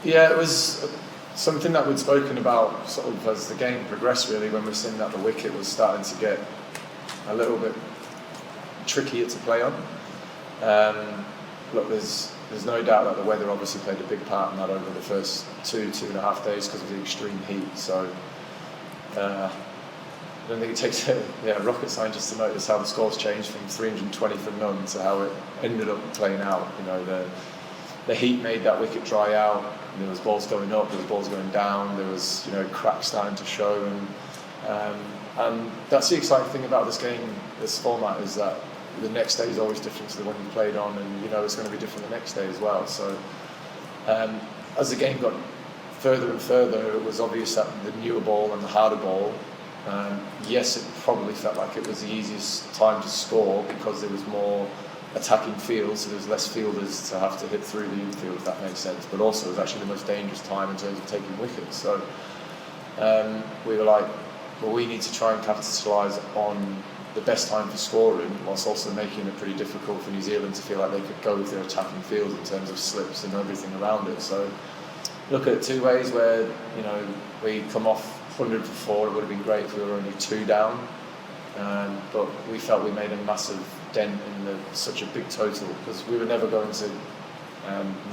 Yeah, it was something that we'd spoken about sort of as the game progressed, really, when we've seen that the wicket was starting to get a little bit trickier to play on. Look, there's no doubt that the weather obviously played a big part in that over the first 2.5 days because of the extreme heat. So I don't think it takes a rocket scientist to notice how the scores changed from 320 for none to how it ended up playing out. You know, the heat made that wicket dry out. There was balls going up, there was balls going down, there was cracks starting to show, and that's the exciting thing about this game, this format, is that the next day is always different to the one you played on, and it's going to be different the next day as well. So as the game got further and further, it was obvious that the newer ball and the harder ball, yes, it probably felt like it was the easiest time to score because there was more attacking field, so there was less fielders to have to hit through the infield, if that makes sense, but also it was actually the most dangerous time in terms of taking wickets. So we were like, well, we need to try and capitalise on the best time for scoring, whilst also making it pretty difficult for New Zealand to feel like they could go with their attacking field in terms of slips and everything around it. So look at it two ways, where we come off 100 for 4, it would have been great if we were only 2 down, but we felt we made a massive dent in such a big total, because we were never going to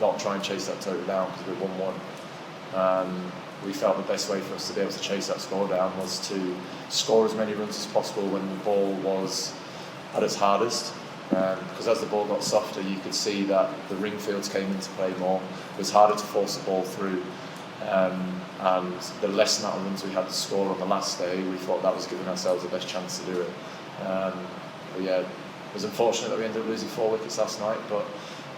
not try and chase that total down because we were 1-1. We felt the best way for us to be able to chase that score down was to score as many runs as possible when the ball was at its hardest, because as the ball got softer you could see that the ring fields came into play more. It was harder to force the ball through, and the less amount of runs we had to score on the last day, we thought that was giving ourselves the best chance to do it. But yeah, it was unfortunate that we ended up losing 4 wickets last night, but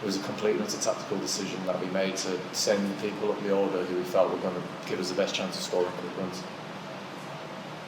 it was a complete and utter tactical decision that we made to send the people up the order who we felt were going to give us the best chance of scoring quick runs.